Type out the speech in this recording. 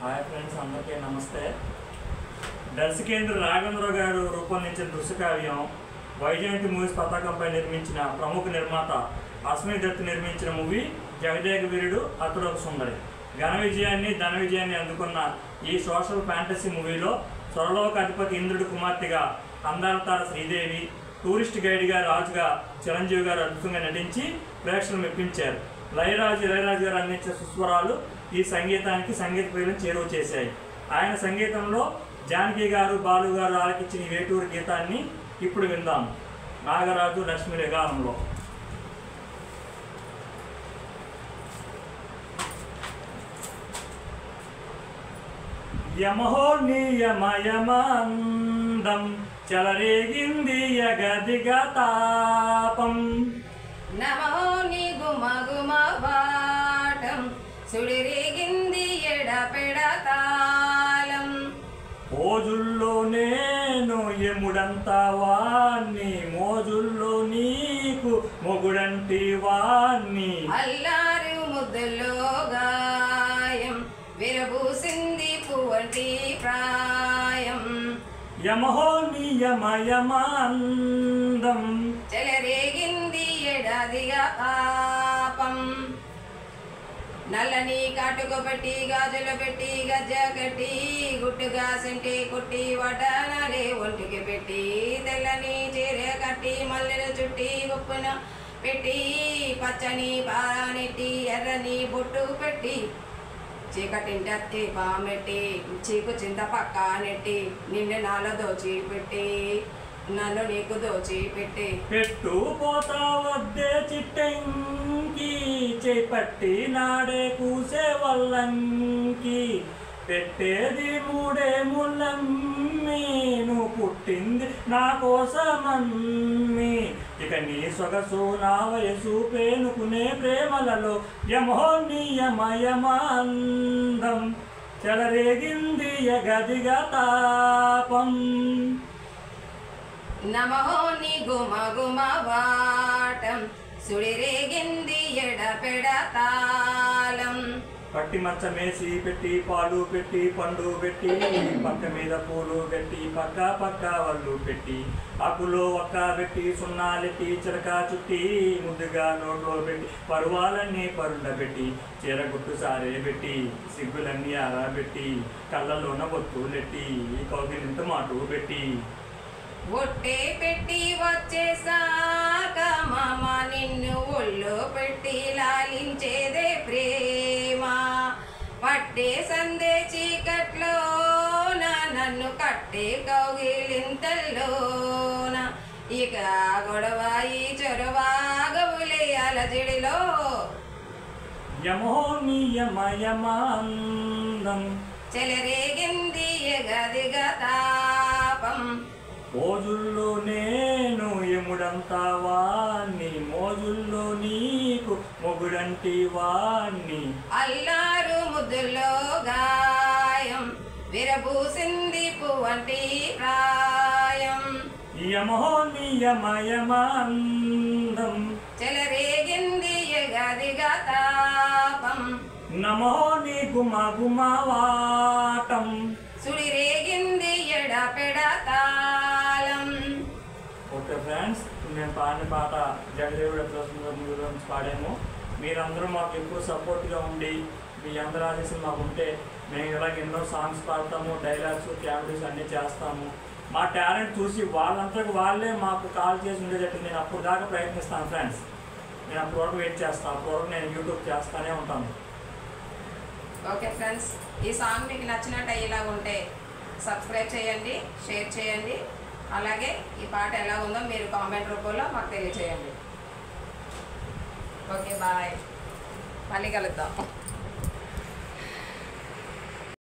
Hi friends, అందరికీ నమస్తే. దర్శకేంద్ర రాఘవేంద్రరావు గారు రూపొందించిన దృశ్యకావ్యం వైజయంతి మూవీస్ పతాకంపై నిర్మించిన ప్రముఖ నిర్మాత అశ్విని దత్ నిర్మించిన మూవీ జగదేక వీరుడు అతడు ఒక సుందరి. ఘన విజయాన్ని ధన విజయాన్ని అందుకున్న ఈ సోషల్ ఫ్యాంటసీ మూవీలో స్వరలోక అధిపతి ఇంద్రుడి కుమార్తెగా అందాల తార శ్రీదేవి, టూరిస్ట్ గైడ్గా రాజుగా చిరంజీవి గారు అద్భుతంగా నటించి ప్రేక్షకులు మెప్పించారు. లయరాజు గారు అందించిన సుస్వరాలు ఈ సంగీతానికి సంగీత ప్రియులను చేరువ చేశాయి. ఆయన సంగీతంలో జానకి గారు, బాలు గారు ఆలకించిన ఈ వేటూరు గీతాన్ని ఇప్పుడు విందాం. నాగరాజు లక్ష్మి గానంలో. యమహో నియమయమాందం చలరేగింది యగదిగ తాపం. నమో ని గుమగుమవాటం సుడిరేగింది ఎడపెడతాళం. మోజుల్లో నేను ఎముడంతా వాణ్ణి, మోజుల్లో నీకు మొగుడంటి వాణ్ణి. అల్లారు ముద్దులో గాయం విరబూసింది పువ్వంటి ప్రాయం. యమహో నియమయమాందం చెలరేగింది ఎడాదిగా పాపం. నల్లని కాటుకు పెట్టి గాజులు పెట్టి గజ్జ కట్టి గుట్టుగా సెంటి కొట్టి వడ్డానాలే ఒంటికి పెట్టి తెల్లని చీర కట్టి మల్లెలు చుట్టి గుప్పున పెట్టి పచ్చని పారానెట్టి ఎర్రని బొట్టు పెట్టి చీకటింటి పామెట్టి చీకు చింత పక్క నెట్టి నిన్ను నాలో దోచి పెట్టి నన్ను నీకు దోచి పెట్టి పెట్టు పోతా వద్దే చిట్టంకి చేపట్టి నాడే కూసే వల్లంకి. పెట్టేది మూడే ముల్లమ్మి, నువ్వు పుట్టింది నా కోసమమ్మి. ఇక నీ సొగసు నా వయసు పేనుకునే ప్రేమలలో యమో నియమయమాందం చెలరేగింది యగదిగ తాపం. నమో ని గుమగుమవాటం సుడిరేగింది ఎడపెడతాళం. పట్టి మంచమేసి పెట్టి పాలు పెట్టి పండు పెట్టి పక్క మీద పూలు పెట్టి పక్క పక్క వల్లు పెట్టి ఆకులో ఒక్క పెట్టి సున్నాలెట్టి చిలక చుట్టి ముద్దుగా నోట్లో పెట్టి పరువాలన్నీ పరుండ పెట్టి చీరగుట్టు సారే పెట్టి సిగ్గులన్నీ ఆరబెట్టి కళ్ళలోన బొత్తులెట్టి కౌగిలింత మాటు పెట్టి ఒట్టే పెట్టి వచ్చేసాక మామ నిన్ను ఒళ్ళో పెట్టి లాలించేదే ప్రేమ. పట్టే సందే చీకట్లోన నన్ను కట్టే కౌగిలింతల్లోన. ఇక గొడవ ఈ చొరవ గవులే అలజడిలో యమో నియమయమాందం చెలరేగింది ఎగదిగ తాపం. మోజుల్లో నేను ఎముడంతా వాణ్ణి, మోజుల్లో నీకు మొగుడంటి వాణ్ణి. అల్లారు ముద్దులో గాయం విరబూసింది పువ్వంటి ప్రాయం. యమో నియమయమాందం చెలరేగింది ఎగదిగ తాపం. నమో నీ గుమగుమవాటం సుడిరేగింది ఎడపెడతాళం. ఓకే ఫ్రెండ్స్, నేను పాడిన పాట జగదేవుడు గురించి పాడాము. మీరందరూ మాకు ఎక్కువ సపోర్ట్గా ఉండి మీ అందరూ ఆదేశం మాకు ఉంటే మేము ఇలాగ ఎన్నో సాంగ్స్ పాడతాము, డైలాగ్స్, కామెడీస్ అన్నీ చేస్తాము. మా టాలెంట్ చూసి వాళ్ళంతకు వాళ్ళే మాకు కాల్ చేసి ఉండేటట్టు నేను అప్పుడు దాకా ప్రయత్నిస్తాను ఫ్రెండ్స్. నేను అప్పుడు వరకు వెయిట్ చేస్తాను. అప్పుడు వరకు నేను యూట్యూబ్ చేస్తూనే ఉంటాను. ఓకే ఫ్రెండ్స్, ఈ సాంగ్ మీకు నచ్చినట్టు ఇలాగ ఉంటే సబ్స్క్రైబ్ చేయండి, షేర్ చేయండి. అలాగే ఈ పాట ఎలా ఉందో మీరు కామెంట్ రూపంలో మాకు తెలియచేయండి. Okay, bye. మళ్ళీ కలుద్దాం.